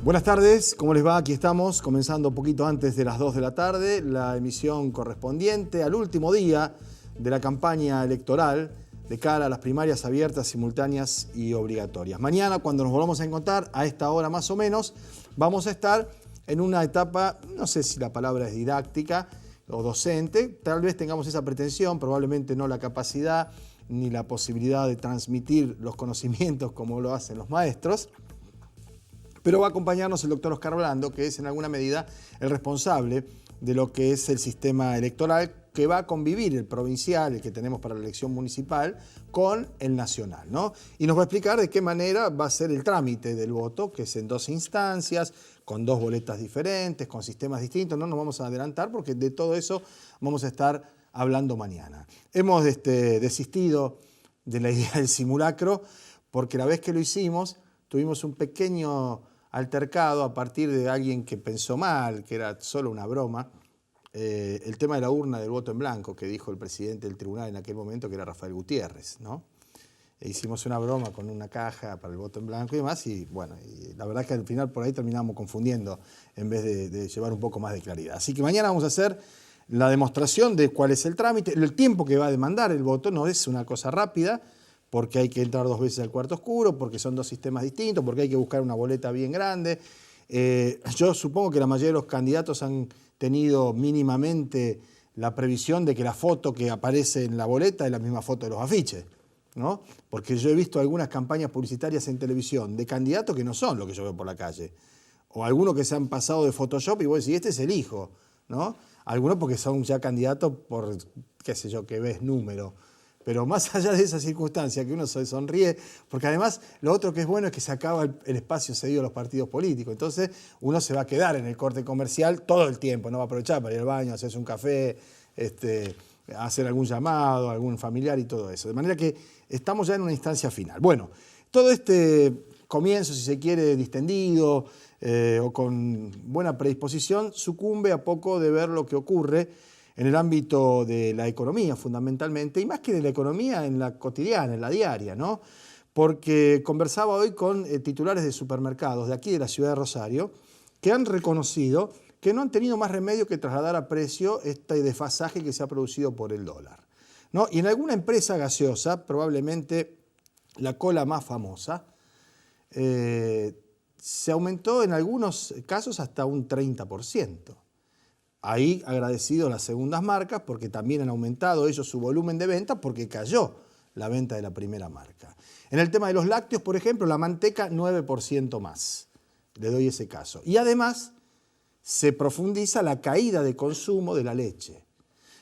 Buenas tardes, ¿cómo les va? Aquí estamos, comenzando un poquito antes de las 2 de la tarde, la emisión correspondiente al último día de la campaña electoral de cara a las primarias abiertas, simultáneas y obligatorias. Mañana, cuando nos volvamos a encontrar, a esta hora más o menos, vamos a estar en una etapa, no sé si la palabra es didáctica o docente, tal vez tengamos esa pretensión, probablemente no la capacidad ni la posibilidad de transmitir los conocimientos como lo hacen los maestros. Pero va a acompañarnos el doctor Oscar Blando, que es en alguna medida el responsable de lo que es el sistema electoral que va a convivir el provincial, el que tenemos para la elección municipal, con el nacional, ¿no? Y nos va a explicar de qué manera va a ser el trámite del voto, que es en 2 instancias, con 2 boletas diferentes, con sistemas distintos. No nos vamos a adelantar porque de todo eso vamos a estar hablando mañana. Hemos desistido de la idea del simulacro porque la vez que lo hicimos tuvimos un pequeño altercado a partir de alguien que pensó mal, que era solo una broma, el tema de la urna del voto en blanco que dijo el presidente del tribunal en aquel momento, que era Rafael Gutiérrez, ¿no? Hicimos una broma con una caja para el voto en blanco y demás, y bueno, y la verdad es que al final por ahí terminamos confundiendo en vez de llevar un poco más de claridad. Así que mañana vamos a hacer la demostración de cuál es el trámite, el tiempo que va a demandar el voto. No es una cosa rápida, porque hay que entrar 2 veces al cuarto oscuro, porque son 2 sistemas distintos, porque hay que buscar una boleta bien grande. Yo supongo que la mayoría de los candidatos han tenido mínimamente la previsión de que la foto que aparece en la boleta es la misma foto de los afiches, ¿no? Porque yo he visto algunas campañas publicitarias en televisión de candidatos que no son lo que yo veo por la calle, o algunos que se han pasado de Photoshop y vos decís, este es el hijo, ¿no? Algunos porque son ya candidatos por, qué sé yo, que ves número. Pero más allá de esa circunstancia, que uno se sonríe, porque además lo otro que es bueno es que se acaba el espacio cedido a los partidos políticos. Entonces uno se va a quedar en el corte comercial todo el tiempo, no va a aprovechar para ir al baño, hacerse un café, hacer algún llamado, algún familiar y todo eso. De manera que estamos ya en una instancia final. Bueno, todo este comienzo, si se quiere, distendido o con buena predisposición, sucumbe a poco de ver lo que ocurre en el ámbito de la economía fundamentalmente, y más que de la economía, en la cotidiana, en la diaria, ¿no? Porque conversaba hoy con titulares de supermercados de aquí de la ciudad de Rosario, que han reconocido que no han tenido más remedio que trasladar a precio este desfasaje que se ha producido por el dólar, ¿no? Y en alguna empresa gaseosa, probablemente la cola más famosa, se aumentó en algunos casos hasta un 30%. Ahí agradecido las segundas marcas porque también han aumentado ellos su volumen de venta porque cayó la venta de la primera marca. En el tema de los lácteos, por ejemplo, la manteca 9% más. Le doy ese caso. Y además se profundiza la caída de consumo de la leche.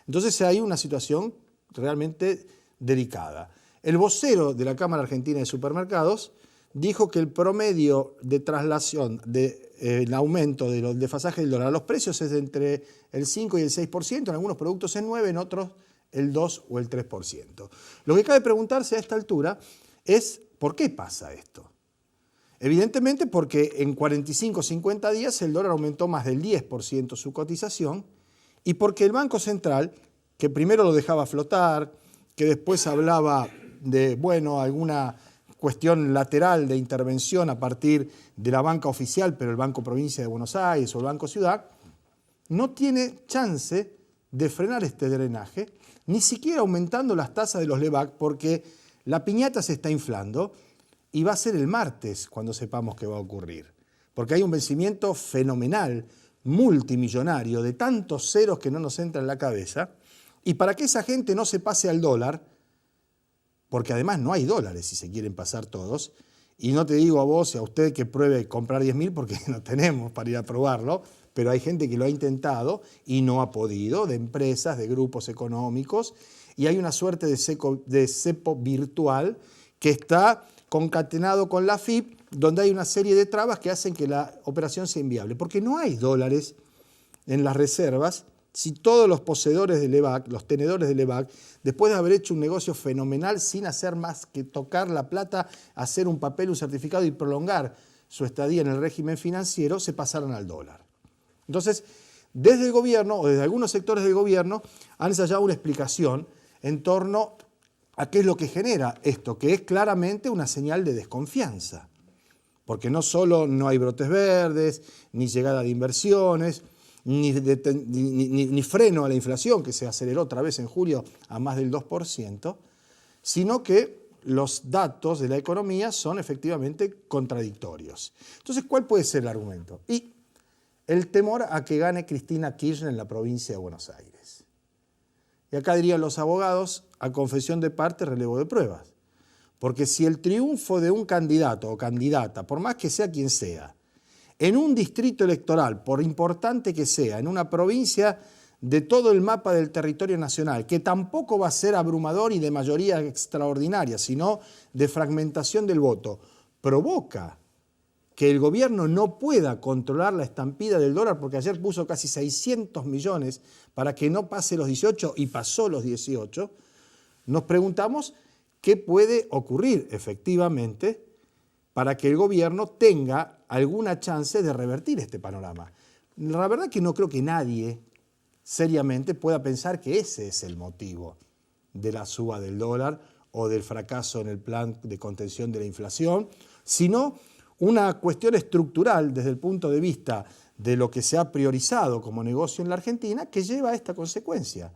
Entonces hay una situación realmente delicada. El vocero de la Cámara Argentina de Supermercados dijo que el promedio de traslación del aumento del desfasaje del dólar a los precios es de entre el 5 y el 6%, en algunos productos el 9%, en otros el 2 o el 3%. Lo que cabe preguntarse a esta altura es ¿por qué pasa esto? Evidentemente porque en 45 o 50 días el dólar aumentó más del 10% su cotización y porque el Banco Central, que primero lo dejaba flotar, que después hablaba de, bueno, alguna cuestión lateral de intervención a partir de la banca oficial, pero el Banco Provincia de Buenos Aires o el Banco Ciudad, no tiene chance de frenar este drenaje, ni siquiera aumentando las tasas de los LEBAC, porque la piñata se está inflando y va a ser el martes cuando sepamos qué va a ocurrir. Porque hay un vencimiento fenomenal, multimillonario, de tantos ceros que no nos entra en la cabeza, y para que esa gente no se pase al dólar, porque además no hay dólares si se quieren pasar todos, y no te digo a vos y a usted que pruebe comprar 10.000 porque no tenemos para ir a probarlo, pero hay gente que lo ha intentado y no ha podido, de empresas, de grupos económicos, y hay una suerte de cepo virtual que está concatenado con la AFIP, donde hay una serie de trabas que hacen que la operación sea inviable, porque no hay dólares en las reservas. Si todos los poseedores del LEBAC, los tenedores del LEBAC, después de haber hecho un negocio fenomenal sin hacer más que tocar la plata, hacer un papel, un certificado y prolongar su estadía en el régimen financiero, se pasaron al dólar. Entonces, desde el gobierno o desde algunos sectores del gobierno han ensayado una explicación en torno a qué es lo que genera esto, que es claramente una señal de desconfianza. porque no solo no hay brotes verdes, ni llegada de inversiones, ni freno a la inflación, que se aceleró otra vez en julio a más del 2%, sino que los datos de la economía son efectivamente contradictorios. Entonces, ¿cuál puede ser el argumento? Y el temor a que gane Cristina Kirchner en la provincia de Buenos Aires. Y acá dirían los abogados, a confesión de parte, relevo de pruebas. Porque si el triunfo de un candidato o candidata, por más que sea quien sea, en un distrito electoral, por importante que sea, en una provincia de todo el mapa del territorio nacional, que tampoco va a ser abrumador y de mayoría extraordinaria, sino de fragmentación del voto, provoca que el gobierno no pueda controlar la estampida del dólar, porque ayer puso casi 600 millones para que no pase los 18 y pasó los 18, nos preguntamos qué puede ocurrir efectivamente para que el gobierno tenga alguna chance de revertir este panorama. La verdad que no creo que nadie seriamente pueda pensar que ese es el motivo de la suba del dólar o del fracaso en el plan de contención de la inflación, sino una cuestión estructural desde el punto de vista de lo que se ha priorizado como negocio en la Argentina que lleva a esta consecuencia.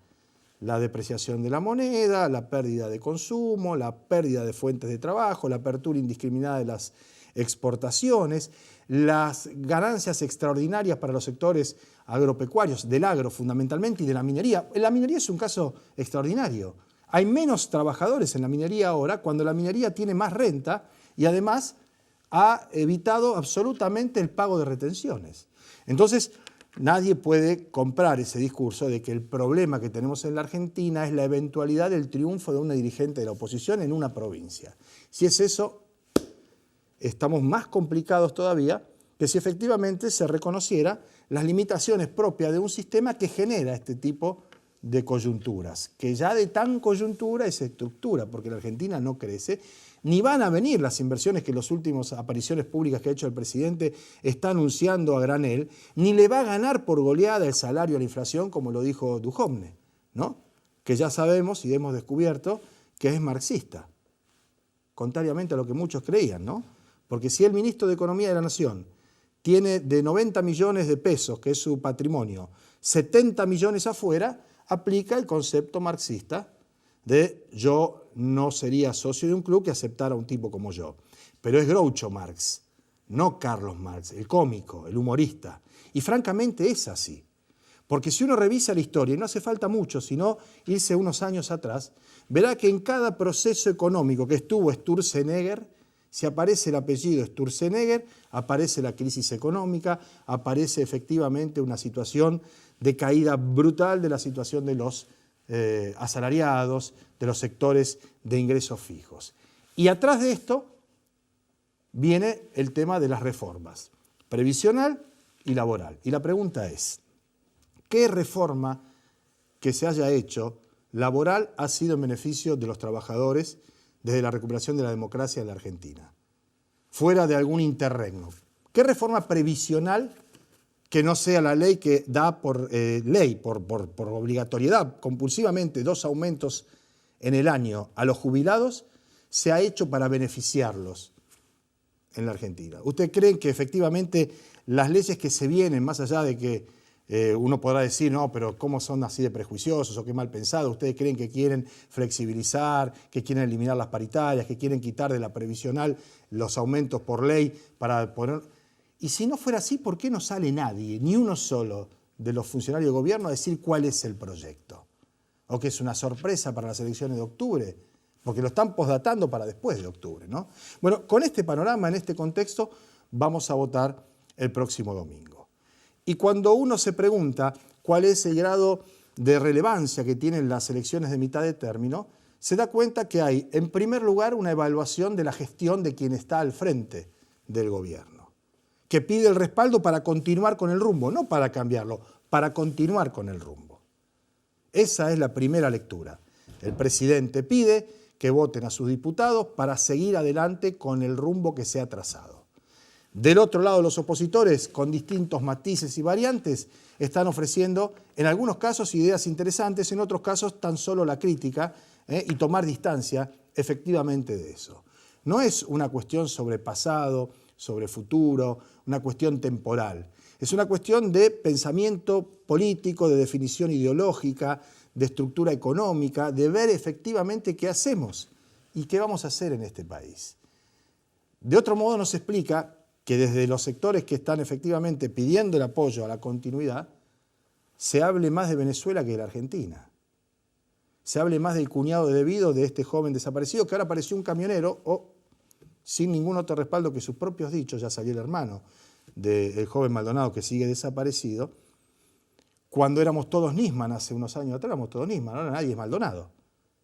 La depreciación de la moneda, la pérdida de consumo, la pérdida de fuentes de trabajo, la apertura indiscriminada de las exportaciones, las ganancias extraordinarias para los sectores agropecuarios, del agro fundamentalmente y de la minería. La minería es un caso extraordinario. Hay menos trabajadores en la minería ahora cuando la minería tiene más renta y además ha evitado absolutamente el pago de retenciones. Entonces, nadie puede comprar ese discurso de que el problema que tenemos en la Argentina es la eventualidad del triunfo de una dirigente de la oposición en una provincia. Si es eso, estamos más complicados todavía que si efectivamente se reconociera las limitaciones propias de un sistema que genera este tipo de coyunturas, que ya de tan coyuntura es estructura, porque la Argentina no crece, ni van a venir las inversiones que en las últimas apariciones públicas que ha hecho el presidente está anunciando a granel, ni le va a ganar por goleada el salario a la inflación, como lo dijo Duhovne, ¿no? Que ya sabemos y hemos descubierto que es marxista, contrariamente a lo que muchos creían, ¿no? Porque si el ministro de Economía de la Nación tiene de 90 millones de pesos, que es su patrimonio, 70 millones afuera, aplica el concepto marxista de yo no sería socio de un club que aceptara a un tipo como yo. Pero es Groucho Marx, no Carlos Marx, el cómico, el humorista. Y francamente es así. Porque si uno revisa la historia, y no hace falta mucho, sino irse unos años atrás, verá que en cada proceso económico que estuvo Sturzenegger, si aparece el apellido Sturzenegger, aparece la crisis económica, aparece efectivamente una situación de caída brutal de la situación de los asalariados, de los sectores de ingresos fijos. Y atrás de esto viene el tema de las reformas, previsional y laboral. Y la pregunta es, ¿qué reforma que se haya hecho laboral ha sido en beneficio de los trabajadores desde la recuperación de la democracia en la Argentina? Fuera de algún interregno. ¿Qué reforma previsional que no sea la ley que da por ley, por obligatoriedad, compulsivamente 2 aumentos en el año a los jubilados, se ha hecho para beneficiarlos en la Argentina? ¿Usted cree que efectivamente las leyes que se vienen, más allá de que uno podrá decir, no, pero cómo son así de prejuiciosos o qué mal pensados, ustedes creen que quieren flexibilizar, que quieren eliminar las paritarias, que quieren quitar de la previsional los aumentos por ley para poner... Y si no fuera así, ¿por qué no sale nadie, ni uno solo de los funcionarios de gobierno a decir cuál es el proyecto? O que es una sorpresa para las elecciones de octubre, porque lo están posdatando para después de octubre, ¿no? Bueno, con este panorama, en este contexto, vamos a votar el próximo domingo. Y cuando uno se pregunta cuál es el grado de relevancia que tienen las elecciones de mitad de término, se da cuenta que hay, en primer lugar, una evaluación de la gestión de quien está al frente del gobierno, que pide el respaldo para continuar con el rumbo, no para cambiarlo, para continuar con el rumbo. Esa es la primera lectura. El presidente pide que voten a sus diputados para seguir adelante con el rumbo que se ha trazado. Del otro lado, los opositores, con distintos matices y variantes, están ofreciendo, en algunos casos, ideas interesantes, en otros casos, tan solo la crítica y tomar distancia efectivamente de eso. No es una cuestión sobre pasado, sobre futuro, una cuestión temporal. Es una cuestión de pensamiento político, de definición ideológica, de estructura económica, de ver efectivamente qué hacemos y qué vamos a hacer en este país. De otro modo nos explica que desde los sectores que están efectivamente pidiendo el apoyo a la continuidad, se hable más de Venezuela que de la Argentina. Se hable más del cuñado debido de este joven desaparecido, que ahora apareció un camionero o sin ningún otro respaldo que sus propios dichos, ya salió el hermano del joven Maldonado que sigue desaparecido. Cuando éramos todos Nisman hace unos años atrás, éramos todos Nisman, ahora nadie es Maldonado.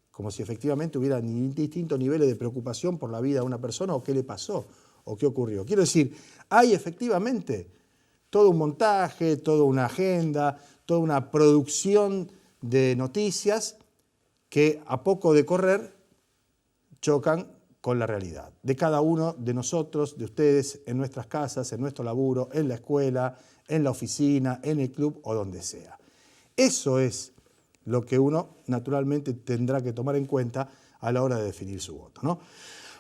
Como si efectivamente hubiera distintos niveles de preocupación por la vida de una persona o qué le pasó o qué ocurrió. Quiero decir, hay efectivamente todo un montaje, toda una agenda, toda una producción de noticias que a poco de correr chocan con la realidad de cada uno de nosotros, de ustedes, en nuestras casas, en nuestro laburo, en la escuela, en la oficina, en el club o donde sea. Eso es lo que uno naturalmente tendrá que tomar en cuenta a la hora de definir su voto, ¿no?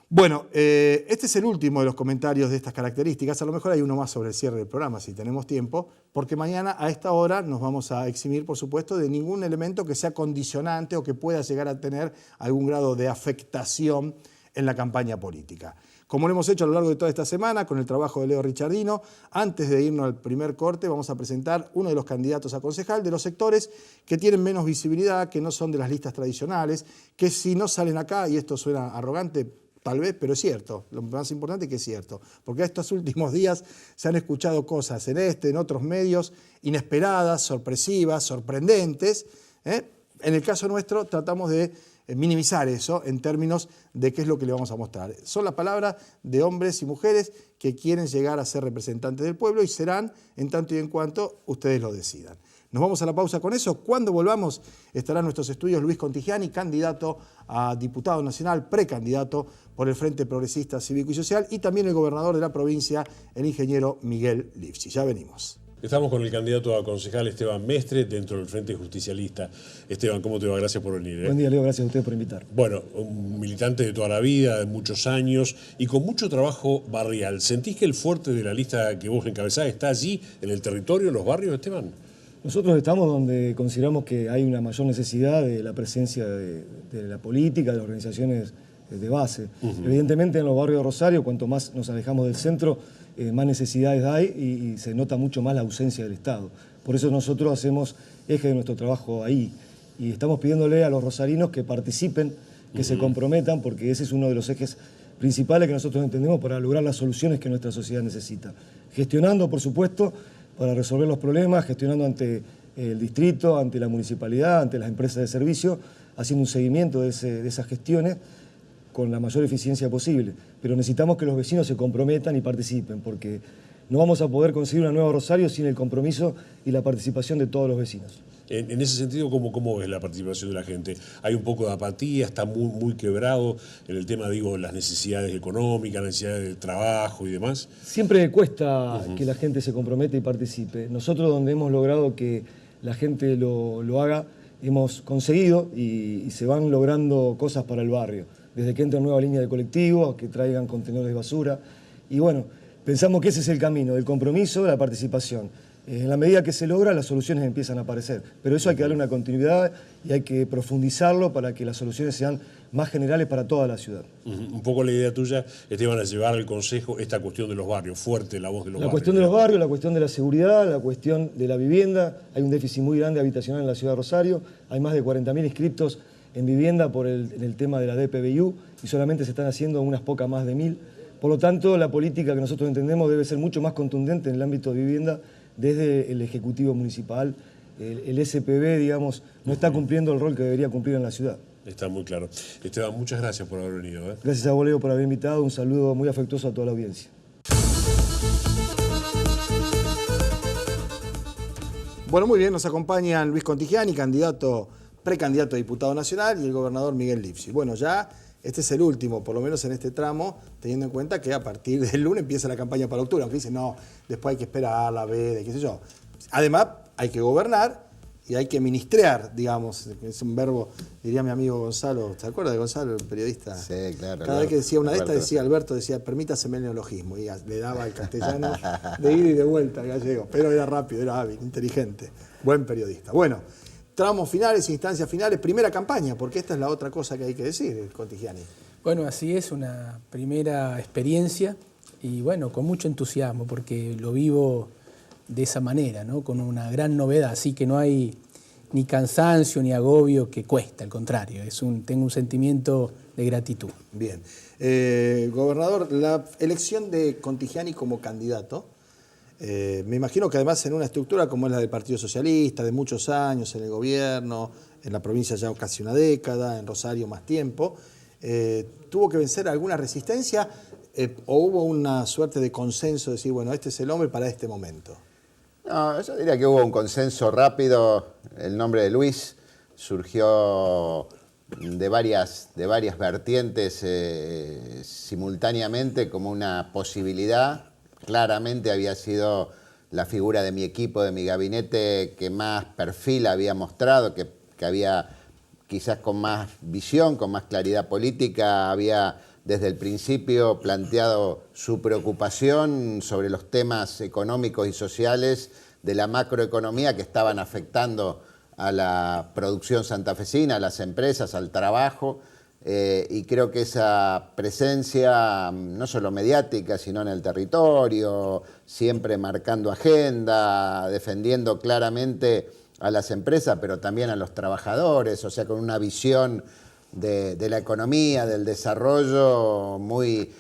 Bueno, este es el último de los comentarios de estas características. A lo mejor hay uno más sobre el cierre del programa, si tenemos tiempo, porque mañana a esta hora nos vamos a eximir, por supuesto, de ningún elemento que sea condicionante o que pueda llegar a tener algún grado de afectación en la campaña política. Como lo hemos hecho a lo largo de toda esta semana, con el trabajo de Leo Richardino, antes de irnos al primer corte vamos a presentar uno de los candidatos a concejal de los sectores que tienen menos visibilidad, que no son de las listas tradicionales, que si no salen acá, y esto suena arrogante, tal vez, pero es cierto, lo más importante es que es cierto, porque estos últimos días se han escuchado cosas en otros medios, inesperadas, sorpresivas, sorprendentes. En el caso nuestro tratamos de minimizar eso en términos de qué es lo que le vamos a mostrar. Son las palabras de hombres y mujeres que quieren llegar a ser representantes del pueblo y serán en tanto y en cuanto ustedes lo decidan. Nos vamos a la pausa con eso. Cuando volvamos estará en nuestros estudios Luis Contigiani, candidato a diputado nacional, precandidato por el Frente Progresista Cívico y Social, y también el gobernador de la provincia, el ingeniero Miguel Lifchich. Ya venimos. Estamos con el candidato a concejal Esteban Mestre dentro del Frente Justicialista. Esteban, ¿cómo te va? Gracias por venir. Buen día, Leo. Gracias a usted por invitar. Bueno, un militante de toda la vida, de muchos años y con mucho trabajo barrial. ¿Sentís que el fuerte de la lista que vos encabezás está allí, en el territorio, en los barrios, Esteban? Nosotros estamos donde consideramos que hay una mayor necesidad de la presencia de la política, de las organizaciones de base. Evidentemente en los barrios de Rosario, cuanto más nos alejamos del centro, más necesidades hay y se nota mucho más la ausencia del Estado. Por eso nosotros hacemos eje de nuestro trabajo ahí y estamos pidiéndole a los rosarinos que participen, que se comprometan, porque ese es uno de los ejes principales que nosotros entendemos para lograr las soluciones que nuestra sociedad necesita. Gestionando, por supuesto, para resolver los problemas, gestionando ante el distrito, ante la municipalidad, ante las empresas de servicio, haciendo un seguimiento de esas gestiones con la mayor eficiencia posible. Pero necesitamos que los vecinos se comprometan y participen, porque no vamos a poder conseguir una nueva Rosario sin el compromiso y la participación de todos los vecinos. En ese sentido, ¿cómo ves la participación de la gente? Hay un poco de apatía, está muy quebrado en el tema, digo, las necesidades económicas, las necesidades del trabajo y demás. Siempre cuesta que la gente se comprometa y participe. Nosotros, donde hemos logrado que la gente lo haga, hemos conseguido y se van logrando cosas para el barrio. Desde que entran nuevas líneas de colectivos, que traigan contenedores de basura. Y bueno, pensamos que ese es el camino, del compromiso, de la participación. En la medida que se logra, las soluciones empiezan a aparecer. Pero eso hay que darle una continuidad y hay que profundizarlo para que las soluciones sean más generales para toda la ciudad. Un poco la idea tuya, Esteban, a llevar al Consejo esta cuestión de los barrios, fuerte la voz de los barrios. La cuestión de los barrios, la cuestión de la seguridad, la cuestión de la vivienda. Hay un déficit muy grande habitacional en la ciudad de Rosario. Hay más de 40.000 inscriptos en vivienda por el tema de la DPBU y solamente se están haciendo unas pocas más de 1.000. Por lo tanto, la política que nosotros entendemos debe ser mucho más contundente en el ámbito de vivienda desde el Ejecutivo Municipal. El SPB, digamos, no está cumpliendo el rol que debería cumplir en la ciudad. Está muy claro. Esteban, muchas gracias por haber venido. Gracias a vos, Leo, por haber invitado. Un saludo muy afectuoso a toda la audiencia. Bueno, muy bien, nos acompañan Luis Contigiani, precandidato a diputado nacional, y el gobernador Miguel Lifchich. Bueno, ya este es el último, por lo menos en este tramo, teniendo en cuenta que a partir del lunes empieza la campaña para octubre, aunque dicen, no, después hay que esperar la veda, qué sé yo. Además, hay que gobernar y hay que ministrear, digamos, es un verbo, diría mi amigo Gonzalo, ¿se acuerda de Gonzalo, el periodista? Sí, claro. Cada vez que decía una de estas, decía Alberto, decía, permítaseme el neologismo, y le daba al castellano de ida y de vuelta al gallego, pero era rápido, era hábil, inteligente, buen periodista. Bueno, tramos finales, instancias finales, primera campaña, porque esta es la otra cosa que hay que decir, Contigiani. Bueno, así es, una primera experiencia y bueno, con mucho entusiasmo, porque lo vivo de esa manera, ¿no? Con una gran novedad, así que no hay ni cansancio ni agobio que cuesta, al contrario, tengo un sentimiento de gratitud. Bien. Gobernador, la elección de Contigiani como candidato, me imagino que además en una estructura como es la del Partido Socialista, de muchos años en el gobierno, en la provincia ya casi una década, en Rosario más tiempo, ¿tuvo que vencer alguna resistencia o hubo una suerte de consenso de decir, bueno, este es el hombre para este momento? No, yo diría que hubo un consenso rápido. El nombre de Luis surgió de varias vertientes simultáneamente como una posibilidad. Claramente había sido la figura de mi equipo, de mi gabinete, que más perfil había mostrado, que había quizás con más visión, con más claridad política, había desde el principio planteado su preocupación sobre los temas económicos y sociales de la macroeconomía que estaban afectando a la producción santafesina, a las empresas, al trabajo, y creo que esa presencia, no solo mediática, sino en el territorio, siempre marcando agenda, defendiendo claramente a las empresas, pero también a los trabajadores, o sea, con una visión de la economía, del desarrollo muy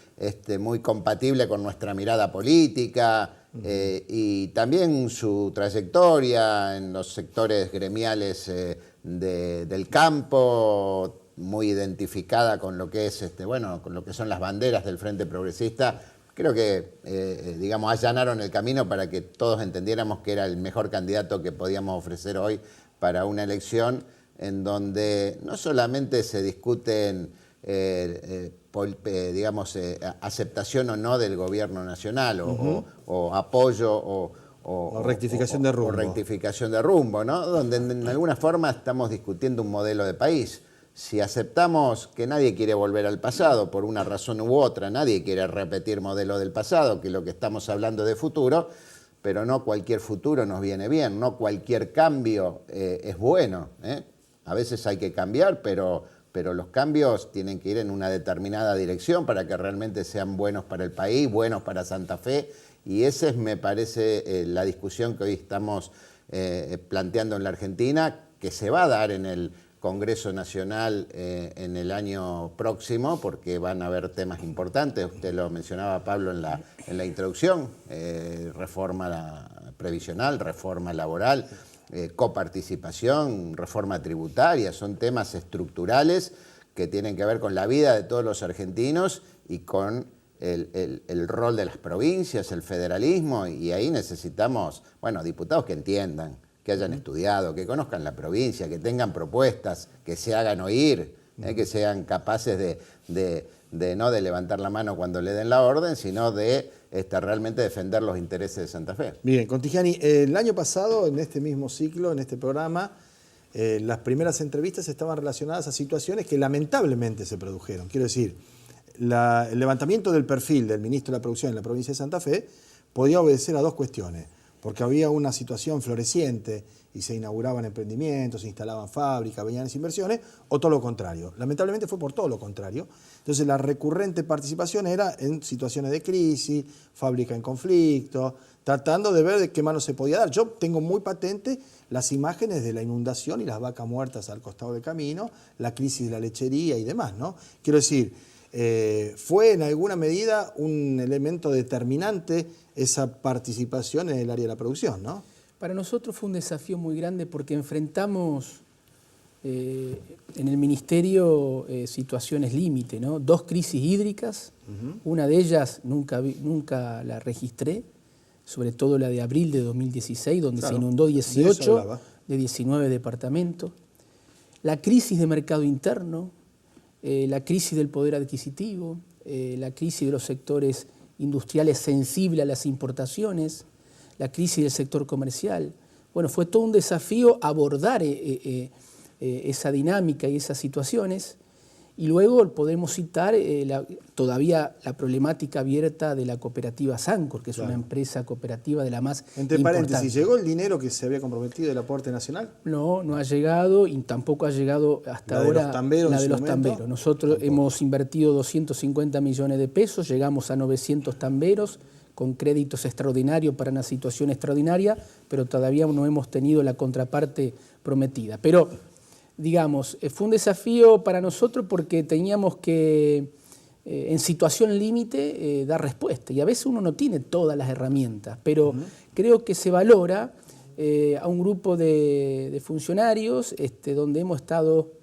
compatible con nuestra mirada política, y también su trayectoria en los sectores gremiales del campo, muy identificada con lo que es, con lo que son las banderas del Frente Progresista. Creo que, digamos, allanaron el camino para que todos entendiéramos que era el mejor candidato que podíamos ofrecer hoy para una elección en donde no solamente se discuten, digamos, aceptación o no del gobierno nacional o apoyo o rectificación de rumbo. O rectificación de rumbo, ¿no? Donde en alguna forma estamos discutiendo un modelo de país. Si aceptamos que nadie quiere volver al pasado por una razón u otra, nadie quiere repetir modelo del pasado, que lo que estamos hablando de futuro, pero no cualquier futuro nos viene bien, no cualquier cambio es bueno, ¿eh? A veces hay que cambiar, pero los cambios tienen que ir en una determinada dirección para que realmente sean buenos para el país, buenos para Santa Fe, y esa es, me parece, la discusión que hoy estamos planteando en la Argentina, que se va a dar en el Congreso Nacional en el año próximo, porque van a haber temas importantes. Usted lo mencionaba, Pablo, en la introducción, reforma previsional, reforma laboral, coparticipación, reforma tributaria, son temas estructurales que tienen que ver con la vida de todos los argentinos y con el rol de las provincias, el federalismo, y ahí necesitamos, bueno, diputados que entiendan, que hayan estudiado, que conozcan la provincia, que tengan propuestas, que se hagan oír, que sean capaces de no de levantar la mano cuando le den la orden, sino de realmente defender los intereses de Santa Fe. Bien, Contigiani, el año pasado, en este mismo ciclo, en este programa, las primeras entrevistas estaban relacionadas a situaciones que lamentablemente se produjeron. Quiero decir, el levantamiento del perfil del ministro de la Producción en la provincia de Santa Fe podía obedecer a dos cuestiones. Porque había una situación floreciente y se inauguraban emprendimientos, se instalaban fábricas, venían las inversiones, o todo lo contrario. Lamentablemente fue por todo lo contrario. Entonces la recurrente participación era en situaciones de crisis, fábrica en conflicto, tratando de ver de qué mano se podía dar. Yo tengo muy patente las imágenes de la inundación y las vacas muertas al costado del camino, la crisis de la lechería y demás, ¿no? Quiero decir, fue en alguna medida un elemento determinante esa participación en el área de la producción, ¿no? Para nosotros fue un desafío muy grande porque enfrentamos en el Ministerio situaciones límite, ¿no? 2 crisis hídricas, una de ellas nunca la registré, sobre todo la de abril de 2016, donde se inundó 18 de 19 departamentos. La crisis de mercado interno, la crisis del poder adquisitivo, la crisis de los sectores industriales sensibles a las importaciones, la crisis del sector comercial. Bueno, fue todo un desafío abordar esa dinámica y esas situaciones. Y luego podemos citar todavía la problemática abierta de la cooperativa Sancor, que es una empresa cooperativa de la más Entre importante. paréntesis, ¿llegó el dinero que se había comprometido del aporte nacional? No, no ha llegado y tampoco ha llegado hasta ahora la de los tamberos. Nosotros hemos invertido 250 millones de pesos, llegamos a 900 tamberos con créditos extraordinarios para una situación extraordinaria, pero todavía no hemos tenido la contraparte prometida. Pero, digamos, fue un desafío para nosotros porque teníamos que, en situación límite, dar respuesta. Y a veces uno no tiene todas las herramientas, pero creo que se valora a un grupo de funcionarios donde hemos estado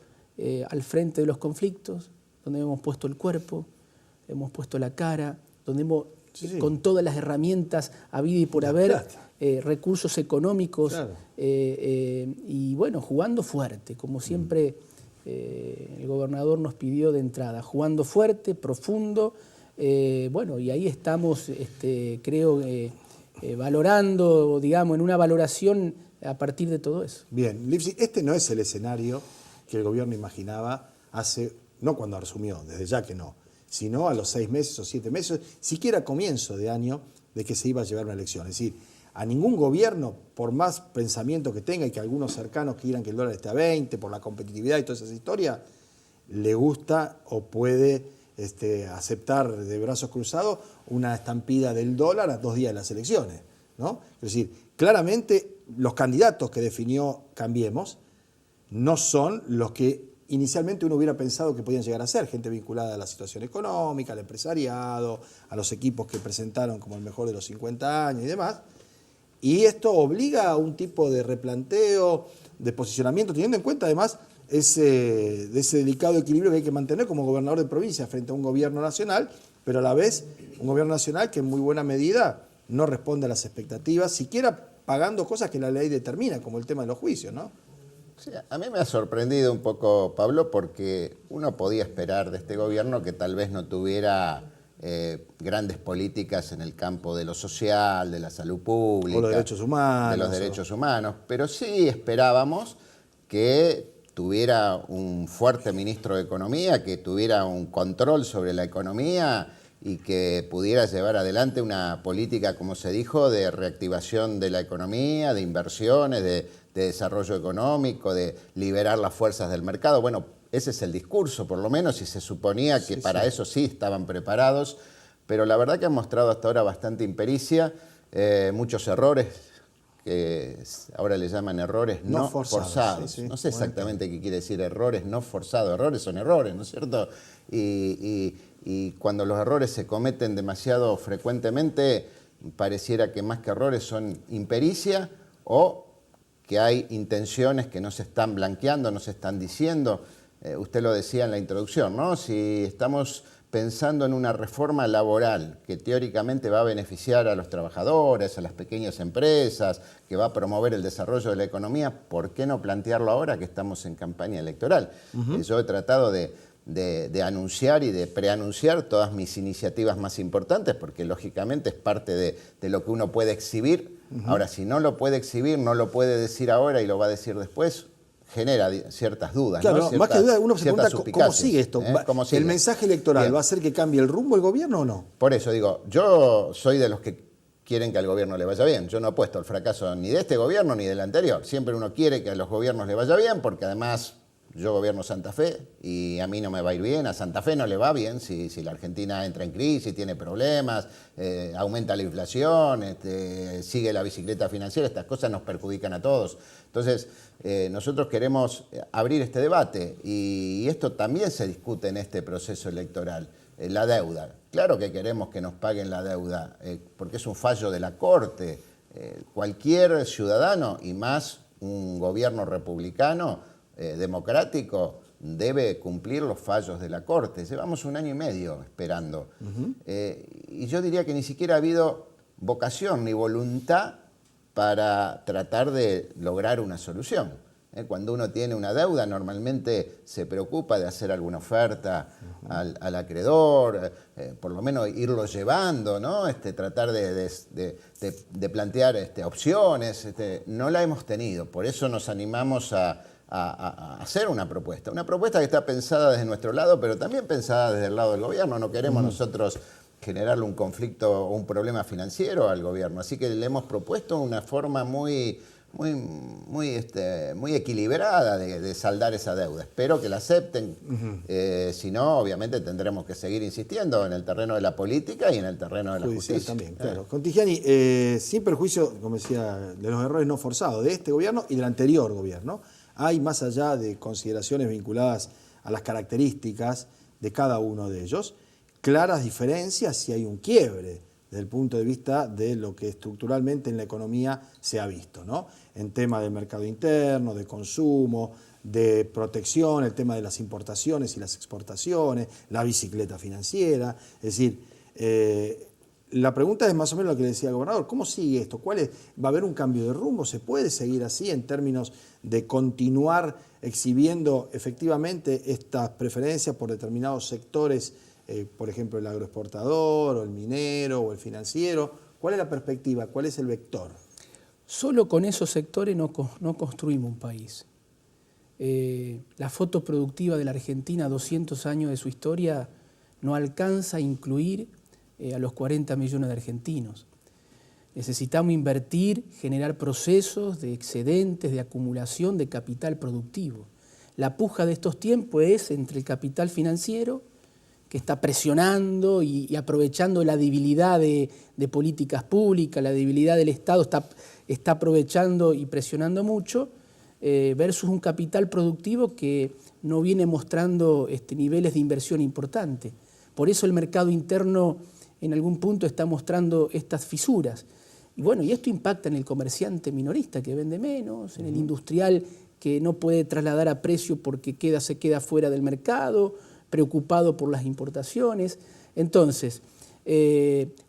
al frente de los conflictos, donde hemos puesto el cuerpo, hemos puesto la cara, donde hemos, con todas las herramientas habidas y por haber, recursos económicos, y bueno, jugando fuerte, como siempre el gobernador nos pidió de entrada, jugando fuerte, profundo, bueno, y ahí estamos, creo, valorando, digamos, en una valoración a partir de todo eso. Bien, Lipsi, este no es el escenario que el gobierno imaginaba no cuando asumió, desde ya que no, sino a los 6 meses o 7 meses, siquiera a comienzo de año, de que se iba a llevar una elección. Es decir, a ningún gobierno, por más pensamiento que tenga y que algunos cercanos quieran que el dólar esté a 20, por la competitividad y todas esas historias, le gusta o puede aceptar de brazos cruzados una estampida del dólar a 2 días de las elecciones, ¿no? Es decir, claramente los candidatos que definió Cambiemos no son los que inicialmente uno hubiera pensado que podían llegar a ser, gente vinculada a la situación económica, al empresariado, a los equipos que presentaron como el mejor de los 50 años y demás. Y esto obliga a un tipo de replanteo, de posicionamiento, teniendo en cuenta además ese delicado equilibrio que hay que mantener como gobernador de provincia frente a un gobierno nacional, pero a la vez un gobierno nacional que en muy buena medida no responde a las expectativas, siquiera pagando cosas que la ley determina, como el tema de los juicios, ¿no? Sí, a mí me ha sorprendido un poco, Pablo, porque uno podía esperar de este gobierno que tal vez no tuviera grandes políticas en el campo de lo social, de la salud pública, o los derechos humanos, de los derechos humanos, pero sí esperábamos que tuviera un fuerte ministro de Economía, que tuviera un control sobre la economía y que pudiera llevar adelante una política, como se dijo, de reactivación de la economía, de inversiones, de desarrollo económico, de liberar las fuerzas del mercado. Bueno, ese es el discurso, por lo menos, y se suponía que para eso sí estaban preparados, pero la verdad que han mostrado hasta ahora bastante impericia, muchos errores, que ahora le llaman errores no forzados. Sí. No sé exactamente qué quiere decir errores no forzados. Errores son errores, ¿no es cierto? Y cuando los errores se cometen demasiado frecuentemente, pareciera que más que errores son impericia o que hay intenciones que no se están blanqueando, no se están diciendo. Usted lo decía en la introducción, ¿no? Si estamos pensando en una reforma laboral que teóricamente va a beneficiar a los trabajadores, a las pequeñas empresas, que va a promover el desarrollo de la economía, ¿por qué no plantearlo ahora que estamos en campaña electoral? Yo he tratado de anunciar y de preanunciar todas mis iniciativas más importantes, porque lógicamente es parte de lo que uno puede exhibir. Ahora, si no lo puede exhibir, no lo puede decir ahora y lo va a decir después, genera ciertas dudas. Claro, ¿no? más que dudas, uno se pregunta cómo sigue esto. ¿Cómo sigue? ¿El mensaje electoral va a hacer que cambie el rumbo el gobierno o no? Por eso digo, yo soy de los que quieren que al gobierno le vaya bien. Yo no apuesto al fracaso ni de este gobierno ni del anterior. Siempre uno quiere que a los gobiernos le vaya bien, porque además yo gobierno Santa Fe y a mí no me va a ir bien, a Santa Fe no le va bien si la Argentina entra en crisis, tiene problemas, aumenta la inflación, sigue la bicicleta financiera, estas cosas nos perjudican a todos. Entonces, nosotros queremos abrir este debate y esto también se discute en este proceso electoral, la deuda. Claro que queremos que nos paguen la deuda, porque es un fallo de la Corte. Cualquier ciudadano, y más un gobierno republicano, democrático, debe cumplir los fallos de la Corte. Llevamos 1 año y medio esperando. Y yo diría que ni siquiera ha habido vocación ni voluntad para tratar de lograr una solución. Cuando uno tiene una deuda, normalmente se preocupa de hacer alguna oferta al acreedor, por lo menos irlo llevando, ¿no? Tratar de plantear opciones. No la hemos tenido, por eso nos animamos a hacer una propuesta que está pensada desde nuestro lado, pero también pensada desde el lado del gobierno. No queremos nosotros generarle un conflicto o un problema financiero al gobierno, así que le hemos propuesto una forma muy equilibrada de saldar esa deuda. Espero que la acepten, si no, obviamente tendremos que seguir insistiendo en el terreno de la política y en el terreno de la justicia. También, claro. Contigiani, sin perjuicio, como decía, de los errores no forzados de este gobierno y del anterior gobierno, hay, más allá de consideraciones vinculadas a las características de cada uno de ellos, claras diferencias y hay un quiebre desde el punto de vista de lo que estructuralmente en la economía se ha visto, ¿no? En tema del mercado interno, de consumo, de protección, el tema de las importaciones y las exportaciones, la bicicleta financiera. Es decir, la pregunta es más o menos lo que le decía el gobernador. ¿Cómo sigue esto? ¿Va a haber un cambio de rumbo? ¿Se puede seguir así en términos de continuar exhibiendo efectivamente estas preferencias por determinados sectores? Por ejemplo, el agroexportador, o el minero, o el financiero. ¿Cuál es la perspectiva? ¿Cuál es el vector? Solo con esos sectores no construimos un país. La foto productiva de la Argentina, 200 años de su historia, no alcanza a incluir a los 40 millones de argentinos. Necesitamos invertir, generar procesos de excedentes, de acumulación de capital productivo. La puja de estos tiempos es entre el capital financiero, que está presionando y aprovechando la debilidad de políticas públicas, la debilidad del Estado, está aprovechando y presionando mucho, versus un capital productivo que no viene mostrando niveles de inversión importantes. Por eso el mercado interno en algún punto está mostrando estas fisuras. Y bueno, y esto impacta en el comerciante minorista que vende menos, en el industrial que no puede trasladar a precio porque se queda fuera del mercado, preocupado por las importaciones. Entonces,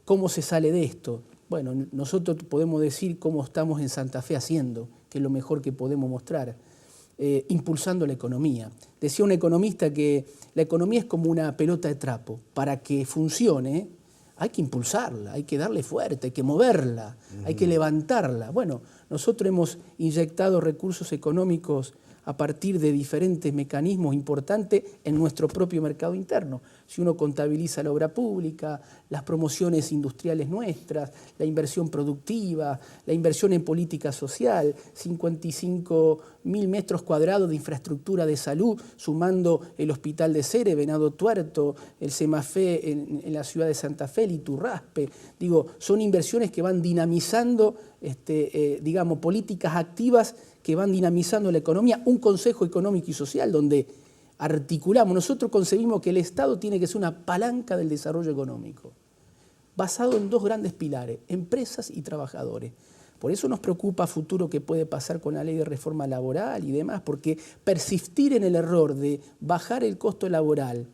¿cómo se sale de esto? Bueno, nosotros podemos decir cómo estamos en Santa Fe haciendo, que es lo mejor que podemos mostrar, impulsando la economía. Decía un economista que la economía es como una pelota de trapo. Para que funcione, hay que impulsarla, hay que darle fuerte, hay que moverla, hay que levantarla. Bueno, nosotros hemos inyectado recursos económicos a partir de diferentes mecanismos importantes en nuestro propio mercado interno. Si uno contabiliza la obra pública, las promociones industriales nuestras, la inversión productiva, la inversión en política social, 55.000 metros cuadrados de infraestructura de salud, sumando el Hospital de Cere, Venado Tuerto, el Semafé en la ciudad de Santa Fe, el Iturraspe. Digo, son inversiones que van dinamizando, digamos, políticas activas que van dinamizando la economía, un Consejo Económico y Social donde articulamos. Nosotros concebimos que el Estado tiene que ser una palanca del desarrollo económico, basado en dos grandes pilares, empresas y trabajadores. Por eso nos preocupa a futuro qué puede pasar con la ley de reforma laboral y demás, porque persistir en el error de bajar el costo laboral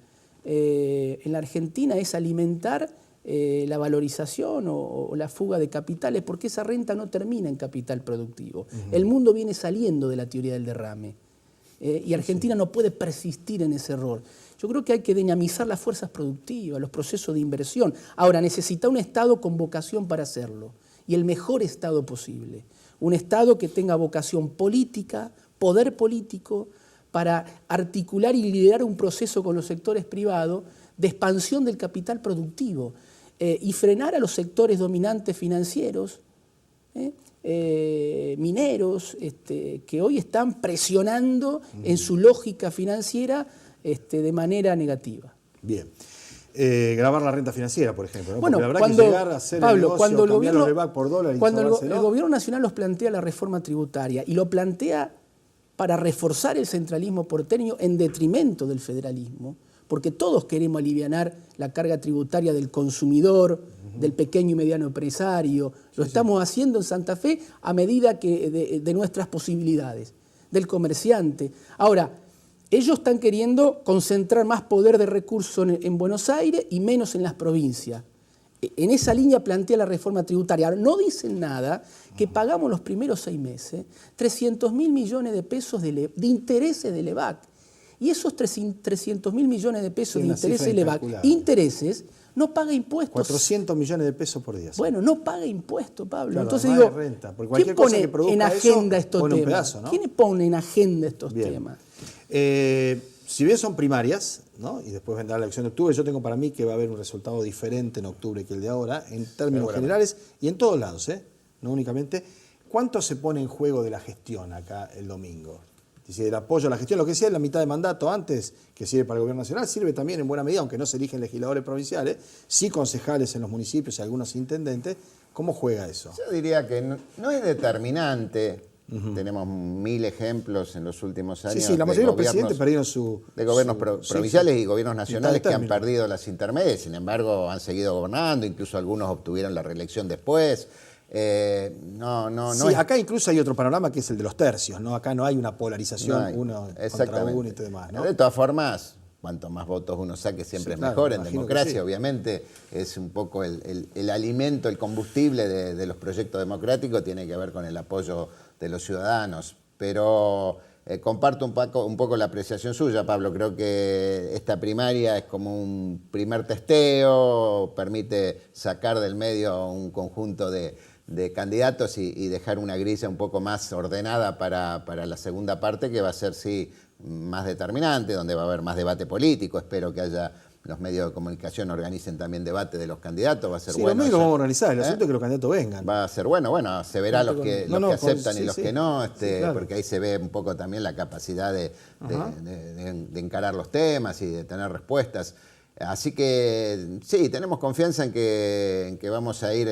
en la Argentina es alimentar la valorización o la fuga de capitales, porque esa renta no termina en capital productivo. El mundo viene saliendo de la teoría del derrame y Argentina no puede persistir en ese error. Yo creo que hay que dinamizar las fuerzas productivas, los procesos de inversión. Ahora, necesita un Estado con vocación para hacerlo y el mejor Estado posible. Un Estado que tenga vocación política, poder político, para articular y liderar un proceso con los sectores privados de expansión del capital productivo y frenar a los sectores dominantes financieros, mineros, que hoy están presionando en su lógica financiera de manera negativa. Bien. Grabar la renta financiera, por ejemplo, ¿no? Bueno, porque habrá que llegar a hacer el negocio, cuando cambiar los reback por dólar y cuando el gobierno nacional los plantea la reforma tributaria y lo plantea para reforzar el centralismo porteño en detrimento del federalismo, porque todos queremos alivianar la carga tributaria del consumidor, del pequeño y mediano empresario. Lo estamos haciendo en Santa Fe a medida de nuestras posibilidades, del comerciante. Ahora, ellos están queriendo concentrar más poder de recursos en Buenos Aires y menos en las provincias. en esa línea plantea la reforma tributaria. Ahora, no dicen nada que pagamos los primeros 6 meses 300.000 millones de pesos de intereses del EVAC. Y esos 300.000 millones de pesos de intereses del EVAC, intereses, no paga impuestos. 400 millones de pesos por día. Bueno, no paga impuestos, Pablo. Claro, entonces digo, renta, ¿quién pone en agenda estos temas? Pedazo, ¿no? ¿Quién pone en agenda estos Bien. temas? Si bien son primarias, ¿no? Y después vendrá la elección de octubre, yo tengo para mí que va a haber un resultado diferente en octubre que el de ahora, en términos generales y en todos lados, no únicamente. ¿Cuánto se pone en juego de la gestión acá el domingo? Es decir, el apoyo a la gestión, lo que decía en la mitad de mandato antes, que sirve para el gobierno nacional, sirve también en buena medida, aunque no se eligen legisladores provinciales, sí concejales en los municipios y algunos intendentes. ¿Cómo juega eso? Yo diría que no es determinante. Tenemos 1000 ejemplos en los últimos años. Sí, la mayoría de los presidentes perdieron de gobiernos provinciales y gobiernos nacionales que han perdido las intermedias. Sin embargo, han seguido gobernando, incluso algunos obtuvieron la reelección después. Acá incluso hay otro panorama que es el de los tercios, ¿no? Acá no hay una polarización uno contra uno y todo demás, ¿no? De todas formas, cuanto más votos uno saque siempre es mejor. En democracia, obviamente, es un poco el alimento, el combustible de los proyectos democráticos, tiene que ver con el apoyo de los ciudadanos. Pero comparto un poco la apreciación suya, Pablo. Creo que esta primaria es como un primer testeo, permite sacar del medio un conjunto de candidatos y dejar una grilla un poco más ordenada para la segunda parte, que va a ser, sí, más determinante, donde va a haber más debate político. Espero que haya los medios de comunicación organicen también debate de los candidatos. Va a ser bueno. Los medios lo vamos a organizar, el asunto es que los candidatos vengan. Va a ser bueno, se verá los que aceptan y los que no, claro. Porque ahí se ve un poco también la capacidad de encarar los temas y de tener respuestas. Así que sí, tenemos confianza en que vamos a ir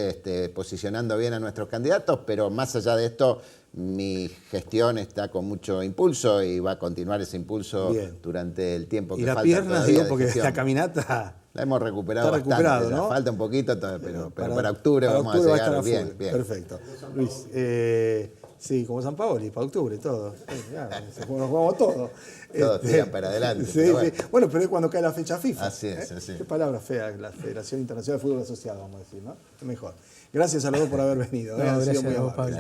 posicionando bien a nuestros candidatos, pero más allá de esto, mi gestión está con mucho impulso y va a continuar ese impulso durante el tiempo que falta. Y la pierna, digo, porque la caminata la hemos recuperado bastante, ¿no? Falta un poquito, pero para octubre vamos a llegar bien. Perfecto. Luis, sí, como San Paoli, para octubre, todo. Nos jugamos todo. Todos tiran para adelante. Sí, bueno, pero es cuando cae la fecha FIFA. Así es, así. Qué palabra fea, la Federación Internacional de Fútbol Asociado, vamos a decir, ¿no? Mejor. Gracias a los dos por haber venido. Gracias a vos, Pablo.